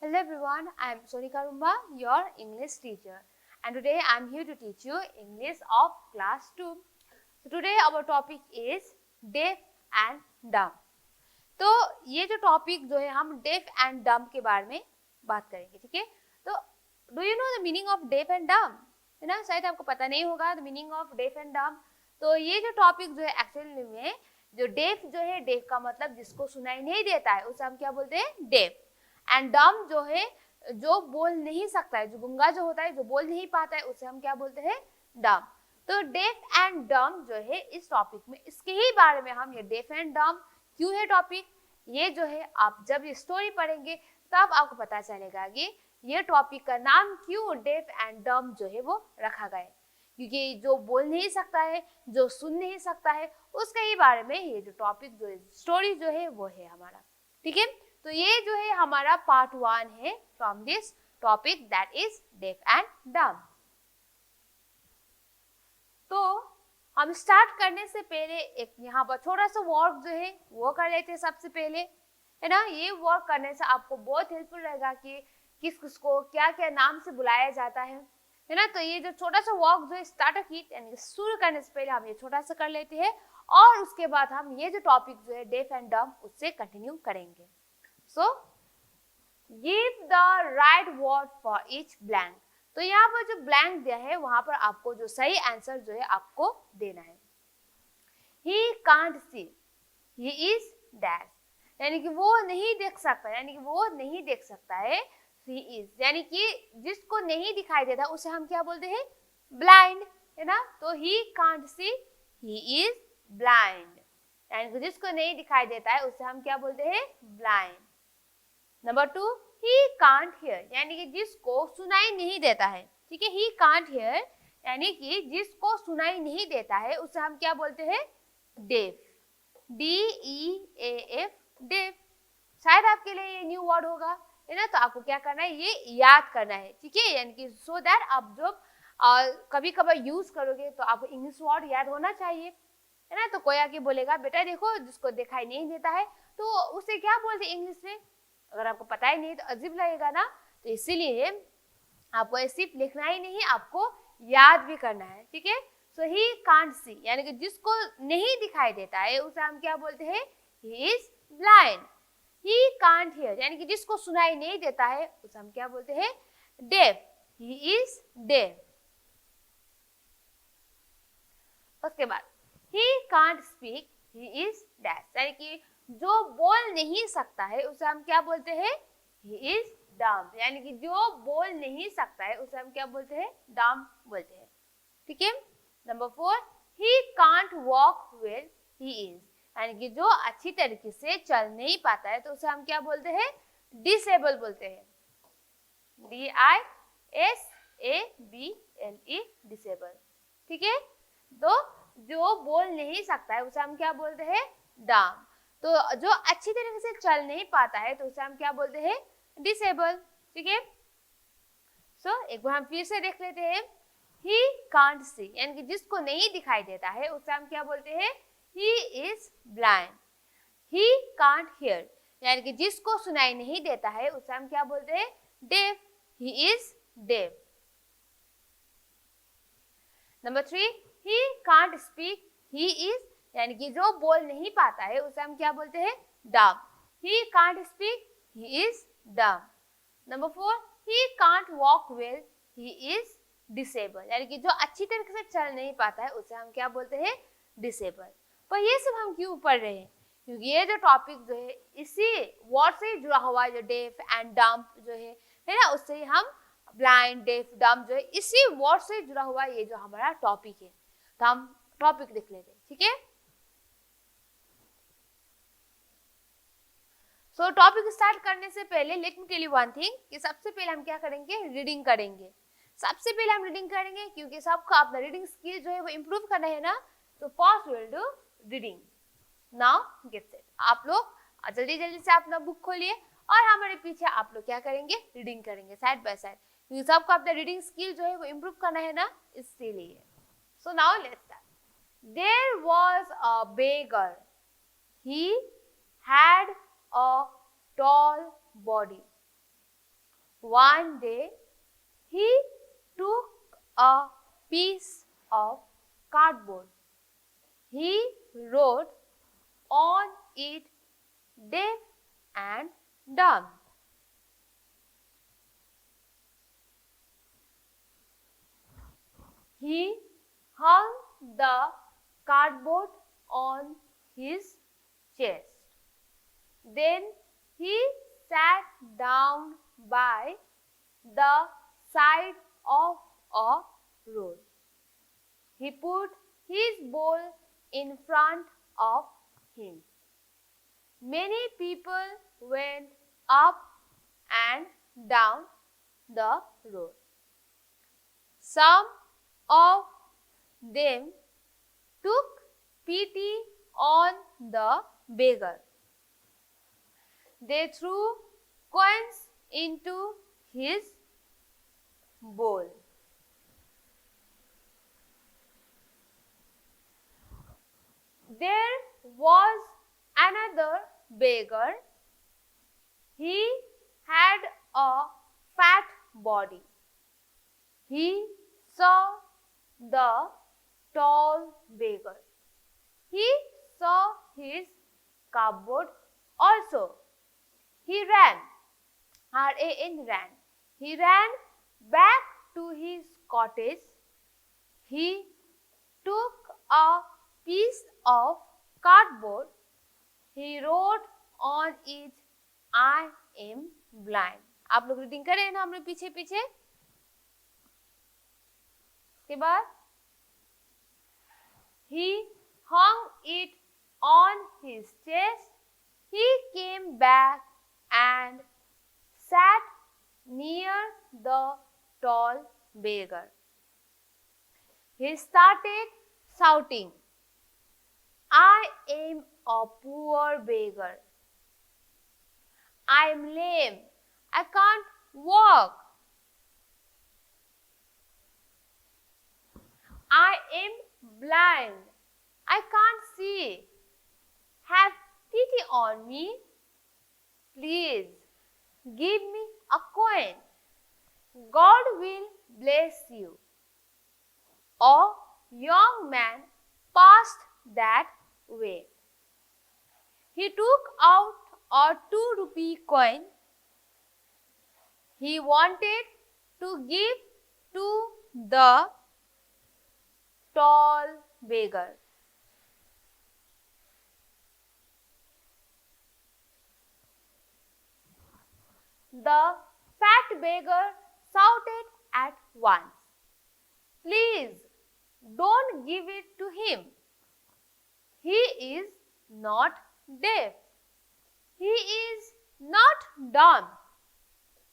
Hello everyone, I am Sonika Rumba, your English teacher, and today I am here to teach you English of class 2. So today our topic is deaf and dumb. तो ये जो topic जो है हम def and डम के बारे में बात करेंगे, ठीक है। तो do you know the meaning of def and डम, है ना। शायद आपको पता नहीं होगा the meaning of def and dumb. तो ये जो टॉपिक जो है एक्चुअली में जो डेफ जो है, डेफ का मतलब जिसको सुनाई नहीं देता है उसे हम क्या बोलते हैं, डेफ। एंड डम जो है जो बोल नहीं सकता है, जो गूंगा जो होता है, जो बोल नहीं पाता है, उसे हम क्या बोलते हैं, डम। तो डेफ एंड डम जो है इस टॉपिक में, इसके ही बारे में हम, ये डेफ एंड डम क्यों है टॉपिक, ये जो है आप जब ये स्टोरी पढ़ेंगे तब आपको पता चलेगा कि ये टॉपिक का नाम क्यों डेफ एंड डम जो है वो रखा गया है। क्योंकि जो बोल नहीं सकता है, जो सुन नहीं सकता है, उसके ही बारे में ये जो टॉपिक जो है, स्टोरी जो है वो है हमारा, ठीक है। तो ये जो है हमारा पार्ट 1 है from this topic that is def and dumb. तो हम स्टार्ट करने से पहले एक यहाँ पर छोटा सा वर्क जो है वो कर लेते हैं सबसे पहले, है ना। ये वर्क करने से आपको बहुत हेल्पफुल रहेगा कि किस किस को क्या क्या नाम से बुलाया जाता है ना। तो ये जो छोटा सा वर्क जो है स्टार्टर किट यानी शुरू करने से पहले हम ये छोटा सा कर लेते हैं और उसके बाद हम ये जो टॉपिक जो है डेफ एंड डम उससे कंटिन्यू करेंगे। So give the right word for each blank. तो यहाँ पर जो ब्लैंक दिया है वहां पर आपको जो सही आंसर जो है आपको देना है। He can't see, he is dash, यानी कि वो नहीं देख सकता, यानी कि वो नहीं देख सकता है। He is यानी कि जिसको नहीं दिखाई देता उसे हम क्या बोलते हैं, ब्लाइंड, है ना। तो he can't see, he is blind, यानी कि जिसको नहीं दिखाई देता है उसे हम क्या बोलते हैं, blind. Number 2, he can't hear, यानी कि जिसको सुनाई नहीं देता है, ठीक है। he can't hear यानी कि जिसको सुनाई नहीं देता है उसे हम क्या बोलते हैं, डेफ, DEAF, डेफ। शायद आपके लिए ये न्यू वर्ड होगा, है ना। तो आपको क्या करना है, ये याद करना है, ठीक है। यानी कि सो दैट आप जब कभी कभार यूज करोगे तो आपको इंग्लिश वर्ड याद होना चाहिए, है ना। तो कोई आके बोलेगा बेटा देखो जिसको दिखाई नहीं देता है, तो उसे क्या बोलते हैं इंग्लिश में, अगर आपको पता ही नहीं तो अजीब लगेगा ना। तो इसीलिए आपको सिर्फ लिखना ही नहीं, आपको याद भी करना है, ठीक है। सो ही कांट सी यानी कि जिसको नहीं दिखाई देता है उसे हम क्या बोलते हैं, he is blind. He can't hear यानी कि जिसको सुनाई नहीं देता है उसे हम क्या बोलते हैं, डेफ, ही इज डेफ। उसके बाद he can't speak, he is dash, यानी कि जो बोल नहीं सकता है उसे हम क्या बोलते हैं, ही इज डम, यानी कि जो बोल नहीं सकता है उसे हम क्या बोलते हैं, डम बोलते हैं, ठीक है। Number 4, he can't walk well, he is, यानी कि जो अच्छी तरीके से चल नहीं पाता है तो उसे हम क्या बोलते हैं, डिसेबल बोलते हैं, DISABLE, डिसेबल, ठीक है। तो जो बोल नहीं सकता है उसे हम क्या बोलते हैं, डम। तो जो अच्छी तरीके से चल नहीं पाता है तो उसे हम क्या बोलते हैं, डिसेबल, ठीक है। सो एक बार हम फिर से देख लेते हैं। ही कांट सी यानी कि जिसको नहीं दिखाई देता है उसे हम क्या बोलते हैं, he is blind. He can't hear यानी कि जिसको सुनाई नहीं देता है उसे हम क्या बोलते हैं, deaf, he is deaf. Number 3, he can't speak, he is, यानी कि जो बोल नहीं पाता है उसे हम क्या बोलते हैं, डम। ही can't speak, he is dumb. Number 4, he can't walk well, he is disable, यानी कि जो अच्छी तरीके से चल नहीं पाता है उसे हम क्या बोलते हैं, डिसेबल। पर ये सब हम क्यों पढ़ रहे हैं, क्योंकि ये जो टॉपिक जो है इसी वर्ड से जुड़ा हुआ है, जो डेफ एंड डम जो है ना, उससे हम ब्लाइंड, डेफ, डम जो है इसी वर्ड से जुड़ा हुआ ये जो हमारा टॉपिक है। तो हम टॉपिक देख लेते हैं, ठीक है। सो टॉपिक स्टार्ट करने से पहले let me tell you one thing कि सबसे पहले हम क्या करेंगे, रीडिंग करेंगे। सबसे पहले हम रीडिंग करेंगे क्योंकि सबको अपना रीडिंग स्किल जो है वो इम्प्रूव करना है ना। तो first will do reading, now get set. आप लोग जल्दी जल्दी से अपना बुक खोलिए और हमारे पीछे आप लोग क्या करेंगे, रीडिंग करेंगे साइड बाय साइड, क्योंकि सबको अपना रीडिंग स्किल जो है वो इम्प्रूव करना है ना, इसीलिए। So now let's start. There was a beggar, he had a tall body. One day, he took a piece of cardboard. He wrote on it deaf and dumb. He hung the cardboard on his chest. Then he sat down by the side of a road. He put his bowl in front of him. Many people went up and down the road. Some of them took pity on the beggar. They threw coins into his bowl. There was another beggar. He had a fat body. He saw the tall beggar. He saw his cupboard also. He ran, R-A-N, ran. He ran back to his cottage. He took a piece of cardboard. He wrote on it, I am blind. आप लोग reading करें ना हम लोग पीछे पीछे. इसके बाद he hung it on his chest. He came back and sat near the tall beggar. He started shouting, I am a poor beggar. I am lame. I can't walk. I am blind. I can't see. Have pity on me. Please give me a coin. God will bless you. A young man passed that way. He took out a 2-rupee coin. He wanted to give to the tall beggar. The fat beggar shouted at once, Please don't give it to him. He is not deaf. He is not dumb.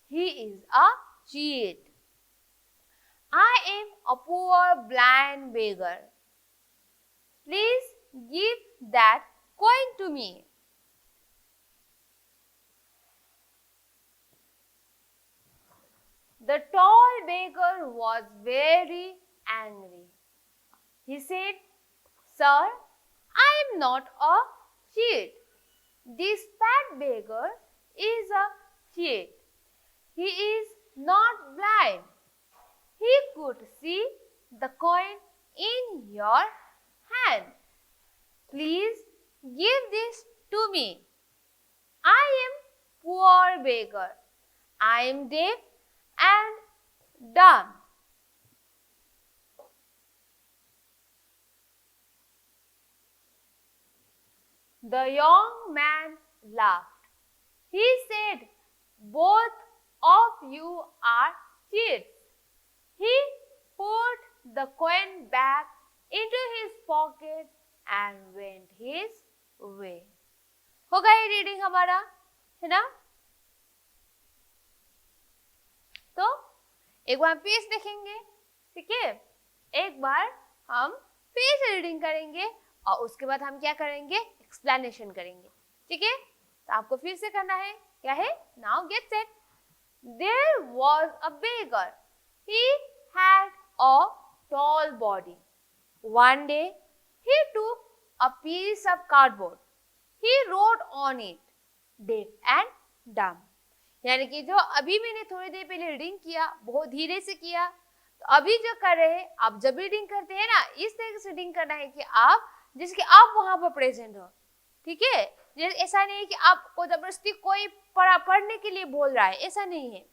He is a cheat. I am a poor blind beggar. Please give that coin to me. The tall beggar was very angry. He said, Sir, I am not a cheat. This fat beggar is a cheat. He is not blind. He could see the coin in your hand. Please give this to me. I am poor beggar. I am deaf and dumb. The young man laughed. He said, Both of you are cheats. He put the coin back into his pocket and went his way. हो गया ये reading हमारा, है ना? तो एक बार फिर से देखेंगे, ठीक है? एक बार हम फिर से रीडिंग करेंगे और उसके बाद हम क्या करेंगे? एक्सप्लेनेशन करेंगे, ठीक है? तो आपको फिर से करना है, क्या है? Now get set. There was a beggar. He had a tall body. One day, he took a piece of cardboard. He wrote on it, deaf and dumb. यानी कि जो अभी मैंने थोड़ी देर पहले रीडिंग किया बहुत धीरे से किया, तो अभी जो कर रहे हैं आप जब रीडिंग करते हैं ना इस तरीके से रीडिंग करना है कि आप जिसके आप वहां पर प्रेजेंट हो, ठीक है। ऐसा नहीं है कि आपको जबरदस्ती कोई पढ़ने के लिए बोल रहा है, ऐसा नहीं है।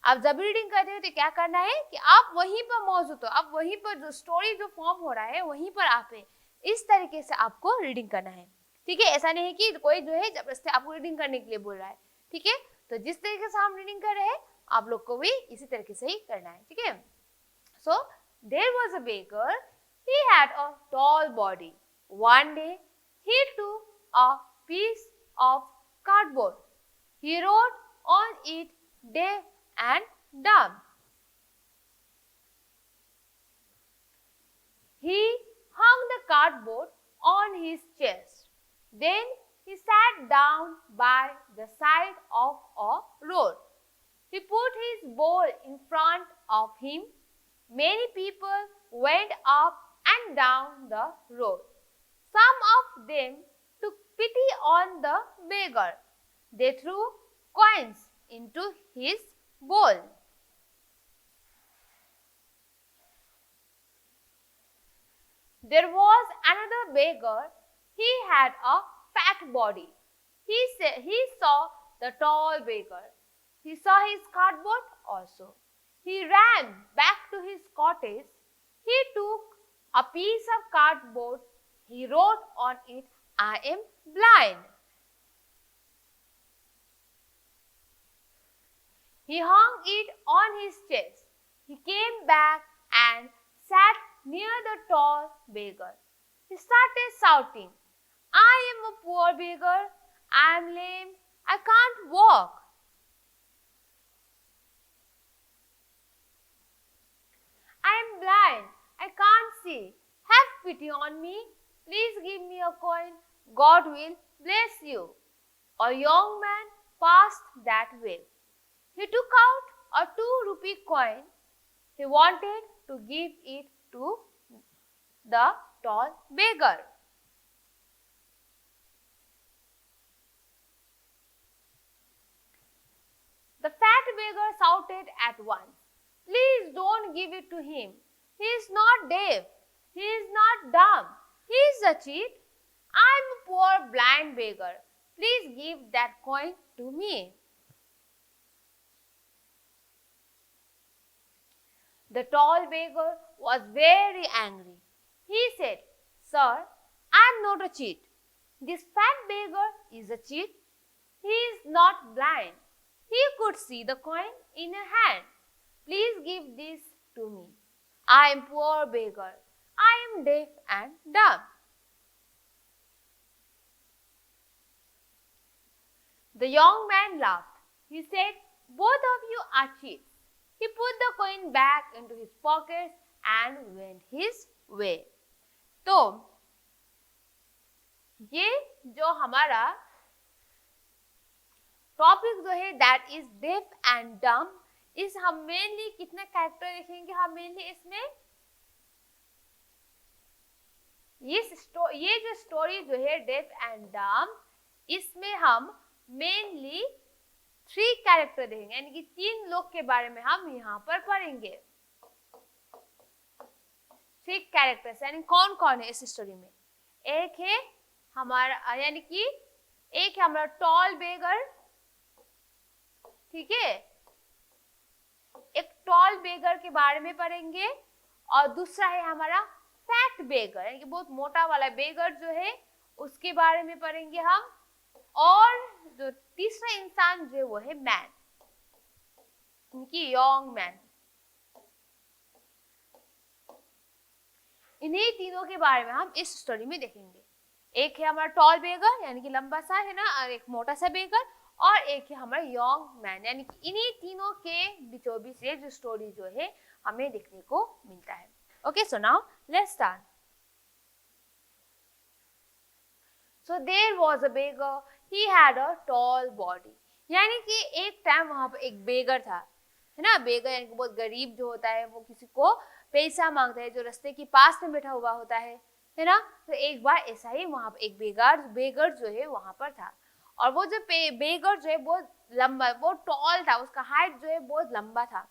आप जब रीडिंग करते हो तो क्या करना है कि आप वहीं पर मौजूद हो, आप वहीं पर जो स्टोरी जो फॉर्म हो रहा है वहीं पर आप है, इस तरीके से आपको रीडिंग करना है, ठीक है। ऐसा नहीं है कि कोई जो है जबरदस्ती आपको रीडिंग करने के लिए बोल रहा है, ठीक है। तो जिस तरीके से हम रीडिंग कर रहे हैं आप लोग को भी इसी तरीके से ही करना है, ठीक है। So there was a baker. He had a tall body. One day he took a piece of cardboard. He wrote on it deaf and dumb. He hung the cardboard on his chest. Then he sat down by the side of a road. He put his bowl in front of him. Many people went up and down the road. Some of them took pity on the beggar. They threw coins into his bowl. There was another beggar. He had a fat body. He saw the tall beggar. He saw his cardboard also. He ran back to his cottage. He took a piece of cardboard. He wrote on it, I am blind. He hung it on his chest. He came back and sat near the tall beggar. He started shouting, I am a poor beggar. I am lame. I can't walk. I am blind. I can't see. Have pity on me. Please give me a coin. God will bless you. A young man passed that way. He took out a 2-rupee coin. He wanted to give it to the tall beggar. The fat beggar shouted at once, Please don't give it to him. He is not deaf. He is not dumb. He is a cheat. I am a poor blind beggar. Please give that coin to me. The tall beggar was very angry. He said, Sir, I am not a cheat. This fat beggar is a cheat. He is not blind. He could see the coin in your hand. Please give this to me. I am poor beggar. I am deaf and dumb. The young man laughed. He said, Both of you are cheats. He put the coin back into his pocket and went his way. तो ये जो हमारा topic जो है that is def and डम, इस हम mainly कितने कैरेक्टर देखेंगे, हम मेनली इसमें ये जो स्टोरी जो है डेफ एंड डम, इसमें हम मेनली 3 कैरेक्टर देखेंगे, यानी कि 3 लोग के बारे में हम यहाँ पर पढ़ेंगे। 3 कैरेक्टर्स यानी कौन कौन है इस स्टोरी में। एक है हमारा यानी कि एक है हमारा टॉल बेगर, ठीक है, एक टॉल बेगर के बारे में पढ़ेंगे, और दूसरा है हमारा फैट बेगर यानी कि बहुत मोटा वाला बेगर जो है उसके बारे में पढ़ेंगे हम, और जो तीसरा इंसान जो है वो है मैन, उनकी यंग मैन। इन्हीं तीनों के बारे में हम इस स्टोरी में देखेंगे। एक है हमारा टॉल बेगर यानी कि लंबा सा है ना, और एक मोटा सा बेगर, और एक है हमारा यंग मैन, यानी कि इन्हीं तीनों के बीचों बीच ये जो स्टोरी जो है हमें देखने को मिलता है। Okay, so now let's start. So there was a beggar. He had a tall body. यानी कि एक टाइम वहां पर एक बेगर था, है ना। बेगर यानी कि बहुत गरीब जो होता है, वो किसी को पैसा मांगता है, जो रास्ते के पास में बैठा हुआ होता है ना। तो एक बार ऐसा ही वहां पर एक बेगर जो है वहां पर था, और वो जो बेगर जो है बहुत लंबा, बहुत टॉल था, उसका हाइट जो है बहुत लंबा था,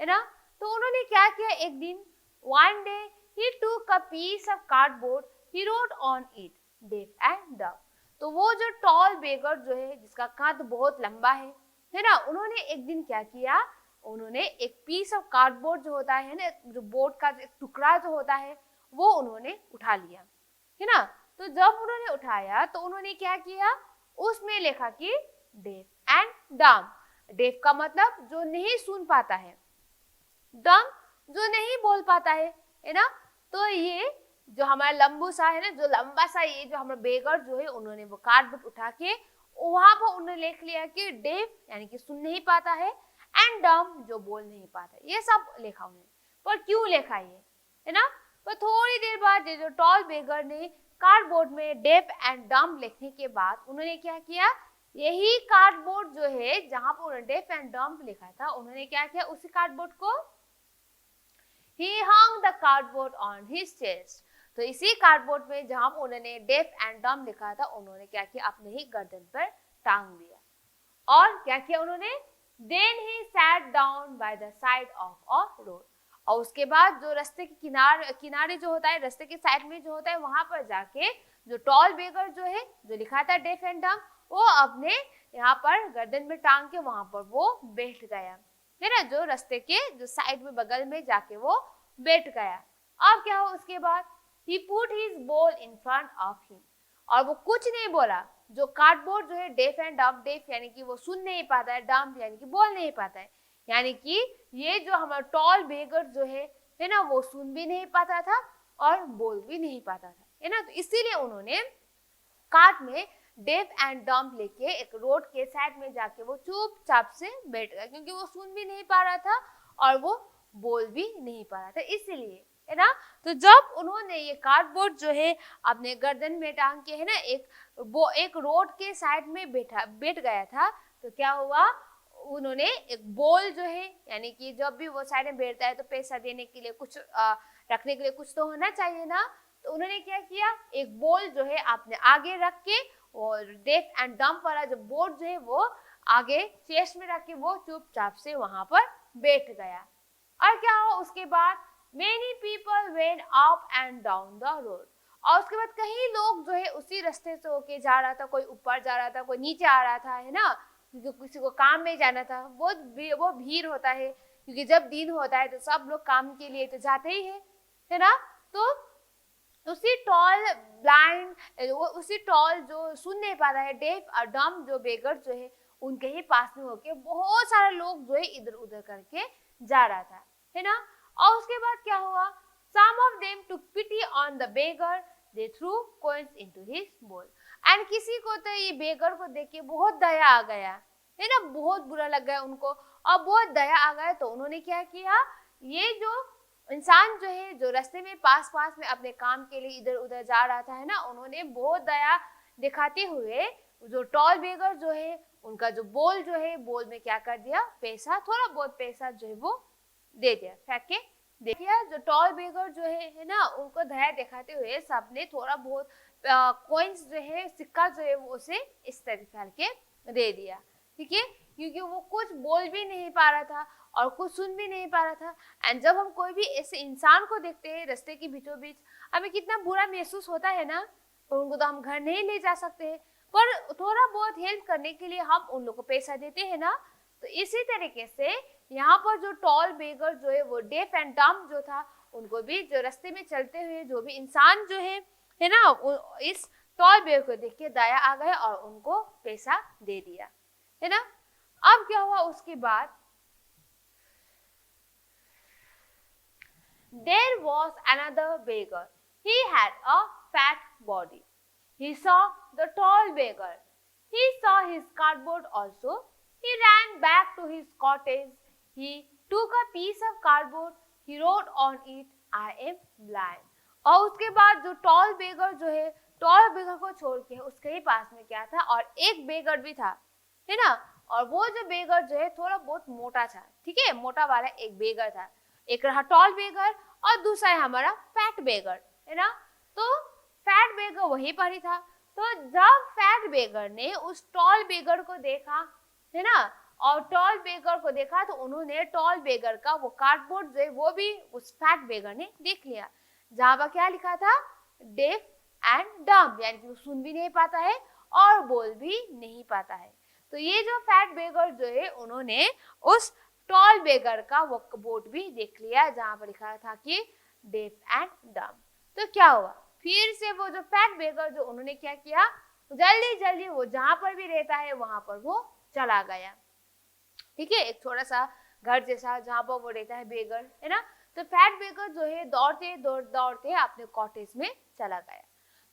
है ना। तो उन्होंने क्या किया, एक दिन one day he took a piece of cardboard, he wrote on it deaf and dumb. तो वो जो टॉल बेगर जो है जिसका कद बहुत लंबा है ना, उन्होंने एक दिन क्या किया, उन्होंने एक पीस ऑफ कार्डबोर्ड जो होता है ना, जो बोर्ड का एक टुकड़ा जो होता है वो उन्होंने उठा लिया, है ना। तो जब उन्होंने उठाया तो उन्होंने क्या किया, उसमें लिखा कि डेफ एंड डम। डेफ का मतलब जो नहीं सुन पाता है, डम जो नहीं बोल पाता है ना। तो ये जो हमारा लंबू सा है ना, जो लंबा सा ये जो हमारा बेगर जो है, उन्होंने वो कार्डबोर्ड उठा के वहां पर उन्होंने लिख लिया कि डेफ यानी कि सुन नहीं पाता है, एंड डम जो बोल नहीं पाता, ये सब लिखा उन्होंने। पर क्यों लिखा ये, है ना। पर थोड़ी देर बाद ये जो टॉल बेगर ने कार्डबोर्ड में डेफ एंड डम लिखने के बाद उन्होंने क्या किया, यही कार्डबोर्ड जो है जहां पर उन्होंने डेफ एंड डम लिखा था, उन्होंने क्या किया, उसी कार्डबोर्ड को he hung the cardboard on his chest। तो इसी कार्डबोर्ड में जहां उन्होंने डेफ एंड डम लिखा था, उन्होंने क्या किया, अपने ही गर्दन पर टांग दिया। और क्या किया उन्होंने, then he sat down by the side of a road। और उसके बाद जो रास्ते के किनारे जो होता है, रास्ते के साइड में जो होता है, वहां पर जाके जो टॉल बेगर जो है, जो लिखा था डेफ एंड डम, वो अपने यहाँ पर गर्दन में टांग के वहां पर वो बैठ गया, है ना। जो रास्ते के जो साइड में बगल में जाके वो बैठ गया। अब क्या हो उसके बाद, he put his bowl in front of him। और वो कुछ नहीं बोला। जो कार्डबोर्ड जो है डेफ एंड डम, डेफ यानी कि वो सुन नहीं पाता है, डम यानी कि बोल नहीं पाता है, यानी कि ये जो हमारा टॉल बेगर जो है ना, वो सुन भी नहीं पाता था और बोल भी नहीं पाता था, है ना। तो इसीलिए उन्होंने कार्ड में डेफ एंड डम लेके एक रोड के साइड में जाके वो चुपचाप से बैठ गया, क्योंकि वो सुन भी नहीं पा रहा था और वो बोल भी नहीं पा रहा था, इसीलिए, है ना। तो जब उन्होंने ये कार्डबोर्ड जो है अपने गर्दन में टांग के, है ना, एक रोड के साइड में बैठ गया था, तो क्या हुआ, उन्होंने एक बोल जो है, यानी कि जब भी वो साइड में बैठता है तो पैसा देने के लिए कुछ रखने के लिए कुछ तो होना चाहिए ना। तो उन्होंने क्या किया, एक बोल जो है आपने आगे रख के और डेफ एंड डम वाला जो बोर्ड जो है वो आगे चेस्ट में रख के वो चुपचाप से वहां पर बैठ गया। और क्या हुआ उसके बाद, many people went up and down the road। और उसके बाद कई लोग जो है उसी रास्ते से होके जा रहा था, कोई ऊपर जा रहा था, कोई नीचे आ रहा था, है ना, क्योंकि किसी को काम में जाना था। वो भीड़ होता है, क्योंकि जब दिन होता है तो सब लोग काम के लिए तो जाते ही है ना। तो उसी टॉल जो सुन नहीं पाता है, डेफ और डम जो बेगर जो है, उनके ही पास में होके बहुत सारे लोग जो है इधर उधर करके जा रहा था, है ना। और उसके बाद क्या हुआ, some of them took pity on the beggar, they threw coins into his bowl। And किसी को तो ये बेगर को देख के बहुत दया आ गया, है ना, बहुत बुरा लग गया उनको और बहुत दया आ गया। तो उन्होंने क्या किया, ये जो इंसान जो है, जो रास्ते में पास में अपने काम के लिए इधर उधर जा रहा था, है ना, उन्होंने बहुत दया दिखाते हुए जो टॉल बेगर जो है, उनका जो बोल जो है, बोल में क्या कर दिया, पैसा, थोड़ा बहुत पैसा जो है वो दे दिया, फेंक के देखिए। जो टॉल बेगर जो है ना, उनको दया दिखाते हुए सबने थोड़ा बहुत कॉइन्स जो है, सिक्का जो है, वो उसे इस तरीके के दे दिया, ठीक है, क्योंकि वो कुछ बोल भी नहीं पा रहा था और कुछ सुन भी नहीं पा रहा था। एंड जब हम कोई भी ऐसे इंसान को देखते हैं रास्ते के बीचों बीच, हमें कितना बुरा महसूस होता है ना। तो उनको तो हम घर नहीं ले जा सकते हैं, पर थोड़ा बहुत हेल्प करने के लिए हम उन लोगों को पैसा देते हैं ना। तो इसी तरीके से यहाँ पर जो टॉल बेगर जो है, वो डेफ एंड डम जो था, उनको भी जो रास्ते में चलते हुए जो भी इंसान जो है ना, इस टॉल बेगर को देख के दया आ गया और उनको पैसा दे दिया, है ना। अब क्या हुआ उसके बाद, there was another beggar, he had a fat body, he saw the tall beggar, he saw his cardboard also, he ran back to his cottage, he took a piece of cardboard, he wrote on it, I am blind। और उसके बाद जो toll बेगर जो है, toll बेगर को छोड़ के उसके ही पास में क्या था, और एक बेगर भी था, है ना। और वो जो बेगर जो है थोड़ा बहुत मोटा था, ठीक है, मोटा वाला एक बेगर था। एक रहा टॉल बेगर और दूसरा है हमारा फैट बेगर, है ना। तो फैट बेगर वहीं पर ही था। तो जब फैट बेगर ने उस टॉल बेगर को देखा, है ना, और टॉल बेगर को देखा तो उन्होंने टॉल बेगर का वो कार्डबोर्ड जो है वो भी उस फैट बेगर ने देख लिया, जहां पर क्या लिखा था, डेफ एंड डम्ब, यानी कि वो सुन भी नहीं पाता है और बोल भी नहीं पाता है। तो ये जो फैट बेगर जो है उन्होंने उस टॉल बेगर का वो बोर्ड भी देख लिया जहां पर लिखा था कि डेफ एंड डम्ब। तो क्या हुआ, फिर से वो जो फैट बेगर जो उन्होंने क्या किया, जल्दी जल्दी वो जहां पर भी रहता है वहां पर वो चला गया। ठीक है, एक थोड़ा सा घर जैसा जहां पर वो रहता है बेगर, है ना। तो फैट बेगर जो है दौड़ते दौड़ते अपने कॉटेज में चला गया।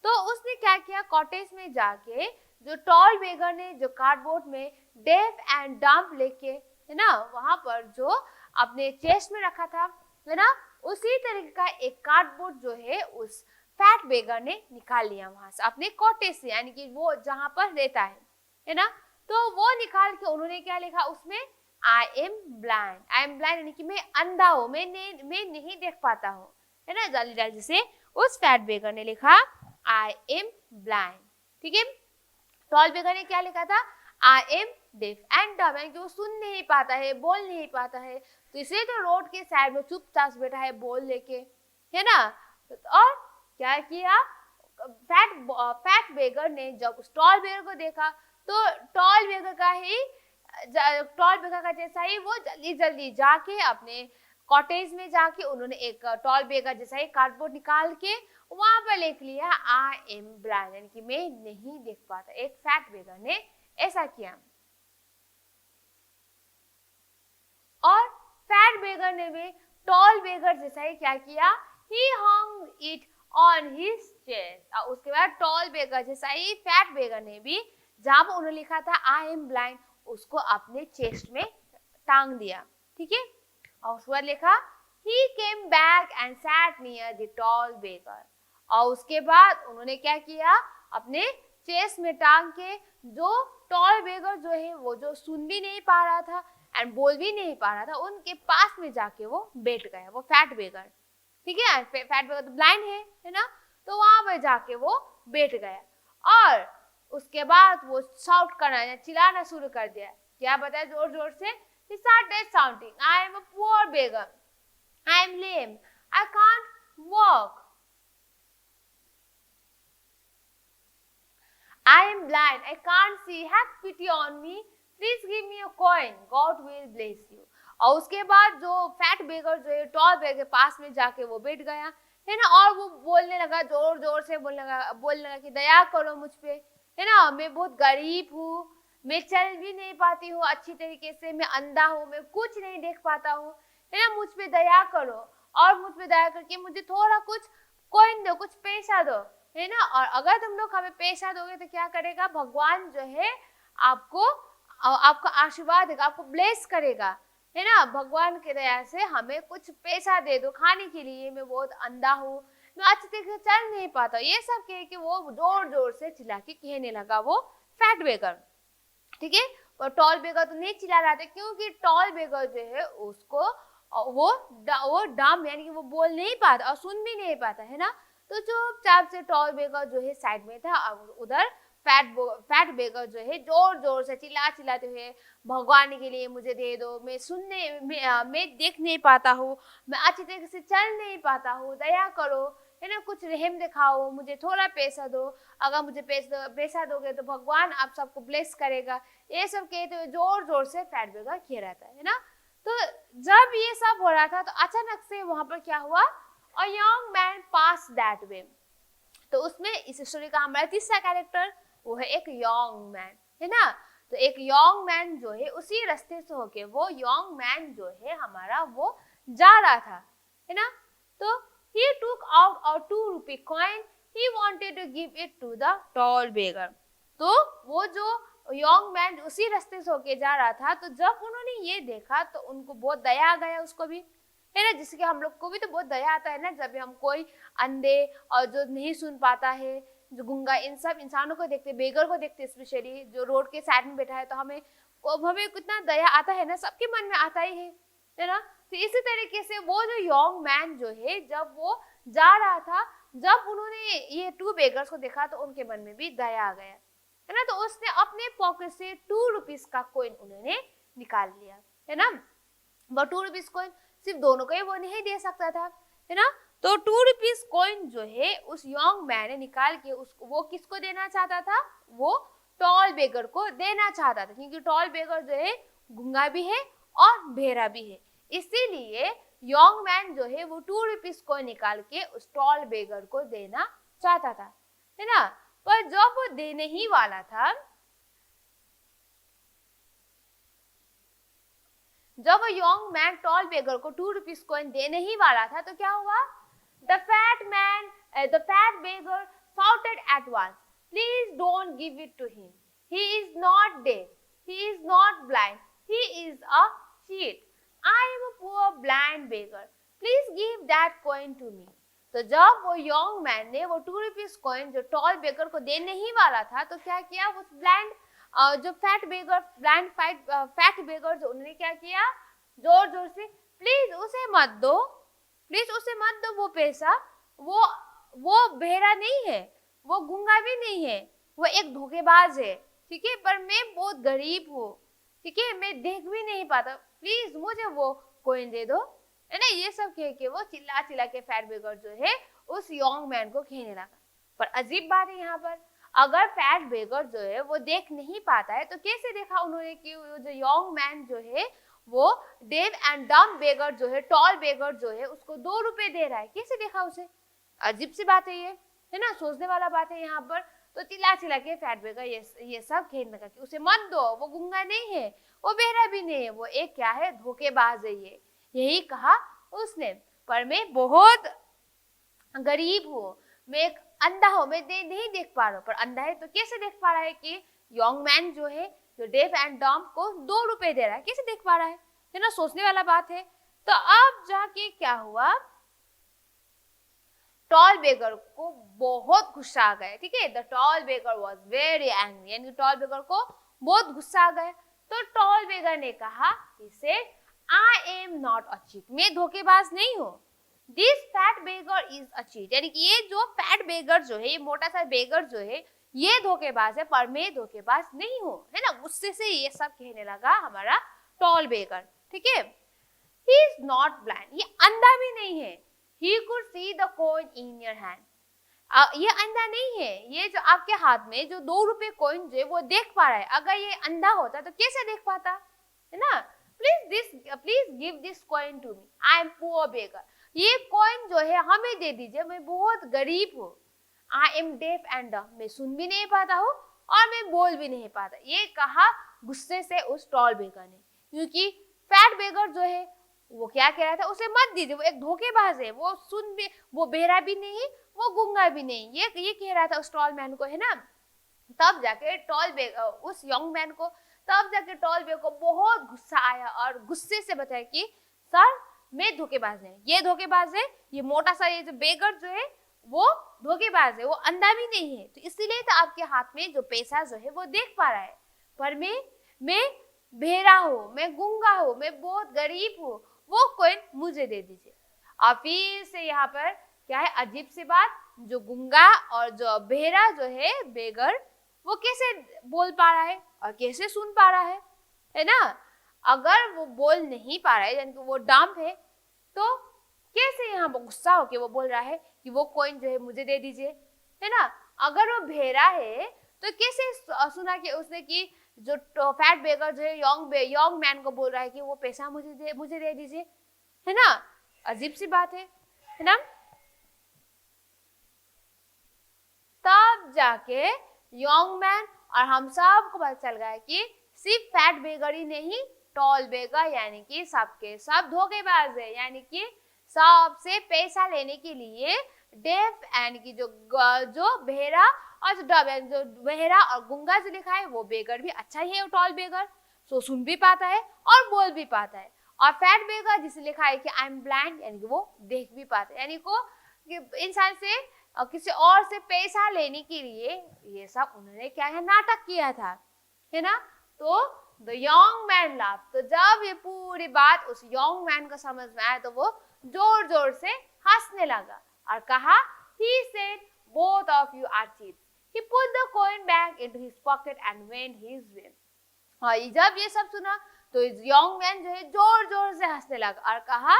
तो उसने क्या किया, कॉटेज में जाके जो टॉल बेगर ने जो कार्डबोर्ड में डेफ एंड डम्ब लेके, है ना, वहां पर जो अपने चेस्ट में रखा था, है ना, उसी तरीके का एक कार्डबोर्ड जो है उस फैट बेगर ने निकाल लिया वहां से अपने कॉटेज से, यानी कि वो जहां पर रहता है ना। तो वो निकाल के उन्होंने क्या लिखा उसमें, आई एम ब्लाइंड यानी कि मैं अंधा हूं, मैं नहीं देख पाता हूँ, है ना। जल्दी जल्दी से उस फैट बेगर ने लिखा आई एम ब्लाइंड। ठीक है, टॉल बेगर ने क्या लिखा था, I am deaf and dumb, यानी कि वो सुन नहीं पाता है, बोल नहीं पाता है, तो इसलिए तो रोड के साइड में चुपचाप बैठा है बोल लेके, है ना। और क्या किया, फैट बेगर ने जब उस टॉल बेगर को देखा तो टॉल बेगर का जैसा ही वो जल्दी जल्दी जाके अपने कॉटेज में जाके उन्होंने एक टॉल बेगर जैसा ही कार्डबोर्ड निकाल के वहां पर लिख लिया आई एम ब्लाइंड, यानी कि मैं नहीं देख पाता। एक फैट बेगर ने ऐसा किया। और फैट बेगर ने भी टॉल बेगर जैसा ही क्या किया, ही हंग इट ऑन हिज चेस्ट। और उसके बाद टॉल बेगर जैसा ही फैट बेगर ने भी जहां पर उन्होंने लिखा था आई एम ब्लाइंड उसको अपने चेस्ट में टांग दिया। ठीक है, और उसके बाद लिखा he came back and sat near the tall beggar. और उसके बाद उन्होंने क्या किया, अपने चेस्ट में टांग के जो टॉल बेगर जो है वो जो सुन भी नहीं पा रहा था एंड बोल भी नहीं पा रहा था, उनके पास में जाके वो बैठ गया, वो फैट बेगर। ठीक है, फैट बेगर तो ब्लाइंड है ना, तो वहां पर जाके वो बैठ गया। और उसके बाद वो शाउट करना, चिल्लाना शुरू कर दिया। क्या बताया, जोर जोर से, he started shouting, I am a poor beggar, I am lame, I can't walk, I am blind, I can't see, have pity on me, please give me a coin, God will bless you। और उसके बाद जो fat बेगर जो है toll बेगर के पास में जाके वो बैठ गया, है ना। और वो बोलने लगा, जोर जोर से बोलने लगा कि दया करो मुझ पे, है ना, मैं बहुत गरीब हूँ, मैं चल भी नहीं पाती हूँ अच्छी तरीके से, मैं अंधा हूँ, मैं कुछ नहीं देख पाता हूँ, है ना, मुझ पे दया करो और मुझ पे दया करके मुझे थोड़ा कुछ कॉइन दो, कुछ पैसा दो, है ना। और अगर तुम लोग हमें पैसा दोगे तो क्या करेगा, भगवान जो है आपका आशीर्वाद देगा, आपको ब्लेस करेगा, है ना। भगवान की दया से हमें कुछ पैसा दे दो खाने के लिए, मैं बहुत अंधा हूँ, मैं अच्छी तरीके से चल नहीं पाता। ये सब कह के वो जोर जोर से चिल्ला के कहने लगा वो फैट बेगर। ठीक है, और टॉल बेगर तो नहीं चिल्ला रहा था क्योंकि टॉल बेगर जो है उसको वो डम्ब यानी कि वो बोल नहीं पाता और सुन भी नहीं पाता, है ना। तो चुपचाप से टॉल बेगर जो है साइड में था, उधर फैट बेगर जो है जोर जोर से चिल्लाते हुए, भगवान के लिए मुझे दे दो, मैं देख नहीं पाता हूँ, मैं अच्छी तरीके से चल नहीं पाता हूँ, दया करो, है ना, कुछ रहम दिखाओ, मुझे थोड़ा पैसा दो, अगर मुझे पैसा दोगे तो भगवान आप सबको ब्लेस करेगा। ये सब कहते हुए जोर जोर से फैट बेगर कह रहता है ना। तो जब ये सब हो रहा था तो अचानक से वहां पर क्या हुआ, a young man pass that way. तो उसमें इस स्टोरी का हमारा तीसरा कैरेक्टर वो है एक यंग मैन, है ना। तो एक यंग मैन जो है उसी रास्ते से होके वो यंग मैन जो है हमारा वो जा रहा था, है ना। तो he took out a 2 rupee coin, he wanted to give it to the tall beggar। तो वो जो यंग मैन उसी रास्ते से होके जा रहा था, तो जब उन्होंने ये देखा तो उनको बहुत दया आ गया उसको भी, है ना। जिसके हम लोग को भी तो बहुत दया आता है ना, जब हम कोई अंधे और जो नहीं सुन पाता है, जो गुंगा, इन सब इंसानों को देखते, बेगर को देखते, स्पेशली जो रोड के साइड में बैठा है, तो हमें कितना दया आता है ना, सबके मन में आता ही है ना। तो इसी तरीके से वो जो यंग मैन जो है जब वो जा रहा था जब उन्होंने ये 2 बेगर्स को देखा तो उनके मन में भी दया आ गया, है ना। तो उसने अपने पॉकेट से 2 रुपीस का कॉइन उन्होंने निकाल लिया, है ना। वो 2 रुपीस कॉइन सिर्फ दोनों को ही वो नहीं दे सकता था, है ना। तो 2 रुपीस कॉइन जो है उस यंग मैन ने निकाल के उसको वो किसको देना चाहता था, वो टॉल बेगर को देना चाहता था, क्योंकि टॉल बेगर जो है गूंगा भी है और बहरा भी है, इसीलिए यंग मैन जो है वो 2 रुपीस को निकाल के उस टॉल बेगर को देना चाहता था, है ना। पर जब वो देने ही वाला था, जब वो यंग मैन टॉल बेगर को 2 रुपीस कॉइन देने ही वाला था तो क्या हुआ, the fat beggar shouted at once, please don't give it to him, he is not deaf, he is not blind, he is a cheat, I am a poor blind beggar, please give that coin to me। तो जब वो young man ने वो 2 rupees coin जो toll बेगर को देने ही वाला था तो क्या किया, उस ब्लाइंड जो फैट बेगर जो उन्होंने क्या किया, जोर जोर से प्लीज उसे मत दो, वो पैसा, वो बहरा नहीं है, वो गूंगा भी नहीं है, वो एक धोखेबाज है, ठीक है, पर मैं बहुत गरीब हूँ, ठीक है, मैं देख भी नहीं पाता, प्लीज मुझे वो कॉइन दे दो, है ना। ये सब कह के वो चिल्ला चिल्ला के फैट बेगर जो है उस यंग मैन को कहने लगा। पर अजीब बात है यहाँ पर, अगर फैट बेगर जो है वो देख नहीं पाता है तो कैसे देखा उन्होंने कि वो जो यंग मैन जो है वो डेफ एंड डम बेगर जो है, टॉल बेगर जो है उसको 2 रुपए दे रहा है, कैसे देखा उसे, अजीब सी बात है ये, है ना, सोचने वाला बात है यहाँ पर। तो चिल्ला चिल्ला के फैट बेगर ये सब कहने लगा कि उसे मत दो, वो गूंगा नहीं है, वो बहरा भी नहीं है, वो एक क्या है, धोखेबाज है ये, यही कहा उसने। पर मैं बहुत गरीब हूँ, मैं एक अंधा हूँ, मैं नहीं देख पा रहा हूँ। पर अंधा है तो कैसे देख पा रहा है कि यंग मैन जो है जो डेफ एंड डम को 2 रुपए दे रहा है, कैसे देख पा रहा है ना, सोचने वाला बात है। तो अब जाके क्या हुआ, टॉल बेगर को बहुत गुस्सा आ गया, ठीक है, the tall beggar was very angry, यानी टॉल बेगर को बहुत गुस्सा आ गया। तो टॉल बेगर ने कहा, इसे I am not a cheat, मैं धोखेबाज नहीं हूँ, this fat beggar is a cheat, यानी कि ये जो फैट बेगर जो है, ये मोटा सा बेगर जो है ये धोखेबाज है, पर मैं धोखेबाज नहीं हूँ, है ना। गुस्से से ये सब कहने लगा हमारा टॉल बेगर, ठीक है। ही इज नॉट ब्लाइंड, ये अंधा भी नहीं है, he could see the coin in your hand, ये अंधा नहीं है, ये जो आपके हाथ में जो 2 रुपए कॉइन जो है वो देख पा रहा है, अगर ये अंधा होता तो कैसे देख पाता, है ना। Please give this coin to me, I am poor beggar, ये कॉइन जो है हमें दे दीजिए, मैं बहुत गरीब हूँ, आई एम डेफ एंड डम, मैं सुन भी नहीं पाता हूँ और मैं बोल भी नहीं पाता, ये कहा गुस्से से उस टॉल बेगर ने, क्योंकि फैट बेगर जो है वो क्या कह रहा था, उसे मत दीजिए, वो एक धोखेबाज है, वो बहरा भी नहीं, वो गूंगा भी नहीं, ये कह रहा था उस टॉल मैन को, है ना। तब जाके उस यंग मैन को तब जाके टॉल बेगर को बहुत गुस्सा आया और गुस्से से बताया कि सर मैं धोखेबाज नहीं, ये धोखेबाज है, ये मोटा सा ये जो बेगर जो है वो धोखेबाज है, वो अंधा भी नहीं है, तो इसीलिए तो आपके हाथ में जो पैसा जो है वो देख पा रहा है, पर मैं बहरा हूँ, मैं गूंगा हूँ, मैं बहुत गरीब हूँ, वो कॉइन मुझे दे दीजिए। और फिर से यहाँ पर क्या है, अजीब सी बात, जो गूंगा और जो बहरा जो है बेगर, वो कैसे बोल पा रहा है और कैसे सुन पा रहा है ना। अगर वो बोल नहीं पा रहा है, यानी कि वो डम्ब है, तो कैसे यहाँ गुस्सा होके वो बोल रहा है कि वो कॉइन जो है मुझे दे दीजिए, है ना। अगर वो बहरा है तो कैसे सुना कि उसने कि जो फैट बेगर जो है यंग मैन को बोल रहा है कि वो पैसा मुझे दे दीजिए, है ना, अजीब सी बात है ना। तब जाके यंग मैन और हम सब को पता चल गया कि सिर्फ फैट बेगर ही नहीं, टॉल बेगर यानी कि सबके सब धोखेबाज है, यानी कि सबसे पैसा लेने के लिए डेफ यानी कि जो बहरा और जो बहरा और गूंगा जो लिखा है वो बेगर भी अच्छा ही है, टॉल बेगर सो सुन भी पाता है और बोल भी पाता है, और फैट बेगर जिसे लिखा है कि आई एम ब्लाइंड यानी कि वो देख भी पाता है, यानी को इंसान से किसी और से पैसा लेने के लिए ये सब उन्होंने क्या है, नाटक किया था, है ना। तो द यंग मैन लाफ, तो जब ये पूरी बात उस यंग मैन को समझ में आया तो वो जोर जोर से हंसने लगा और कहा he said, both of you are thieves. He put the coin back into his pocket and went his way. और जब ये सब सुना तो यंग मैन जो है जोर जोर से हंसने लगा और कहा,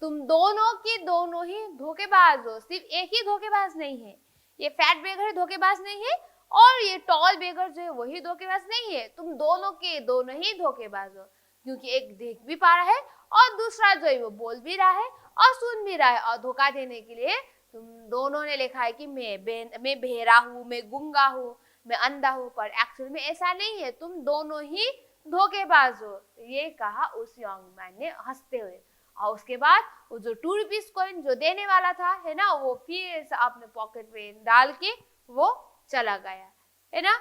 तुम दोनों की दोनों ही धोखेबाज हो। सिर्फ एक ही धोखेबाज नहीं है, ये फैट बेगर धोखेबाज नहीं है और ये टॉल बेगर जो है वही धोखेबाज नहीं है, तुम दोनों के दोनों ही धोखेबाज हो। क्योंकि एक देख भी पा रहा है और दूसरा जो है वो बोल भी रहा है और सुन भी रहा है, और धोखा देने के लिए तुम दोनों ने लिखा है कि मैं बहरा हूँ, मैं गूंगा हूँ, मैं अंधा हूँ, पर एक्चुअल में ऐसा नहीं है, तुम दोनों ही धोखेबाज हो। ये कहा उस यंग मैन ने हंसते हुए। और उसके बाद वो जो 2 रुपीज कॉइन जो देने वाला था है ना, वो फिर से अपने पॉकेट में डाल के वो चला गया, है ना।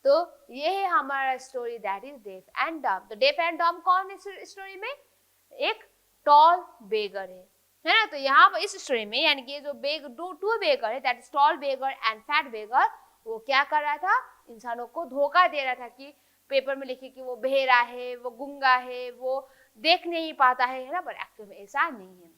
तो ये है हमारा story, that is def and dumb. तो डेफ एंड डम कौन है इस स्टोरी में? एक टॉल बेगर है ना। तो यहाँ पर इस स्टोरी में यानी कि जो टू बेगर है, that is tall beggar and fat beggar, वो क्या कर रहा था? इंसानों को धोखा दे रहा था कि पेपर में लिखे कि वो बहरा है, वो गूंगा है, वो देख नहीं पाता है ना, पर एक्चुअल में ऐसा नहीं है,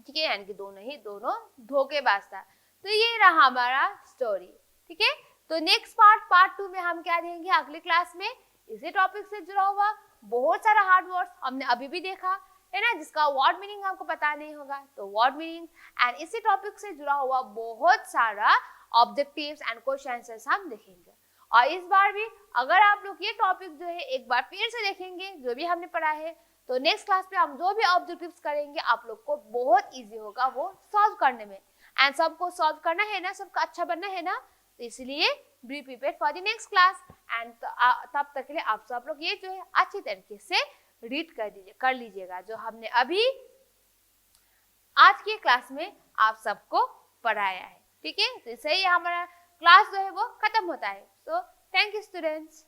ठीक है। यानी कि दोनों धोखेबाज था। तो ये रहा हमारा स्टोरी, ठीक है। तो नेक्स्ट पार्ट 2 में हम क्या देंगे अगले क्लास में? इसी टॉपिक से जुड़ा हुआ बहुत सारा हार्ड वर्ड्स हमने अभी भी देखा है ना, जिसका वर्ड मीनिंग हमको पता नहीं होगा, तो वर्ड मीनिंग एंड इसी टॉपिक से जुड़ा हुआ बहुत सारा ऑब्जेक्टिव्स एंड क्वेश्चन आंसर्स हम देखेंगे। और इस बार भी अगर आप लोग ये टॉपिक जो है एक बार फिर से देखेंगे जो भी हमने पढ़ा है, तो नेक्स्ट क्लास में हम जो भी ऑब्जेक्टिव्स करेंगे आप लोग को बहुत इजी होगा वो सॉल्व करने में। एंड सबको सॉल्व करना है ना, सबका अच्छा बनना है ना, तो इसलिए be prepared for the next class. And तब तक के लिए आप सब लोग ये जो है अच्छी तरीके से रीड कर लीजिएगा जो हमने अभी आज की क्लास में आप सबको पढ़ाया है, ठीक है। तो इससे ही हमारा क्लास जो है वो खत्म होता है। So thank you students.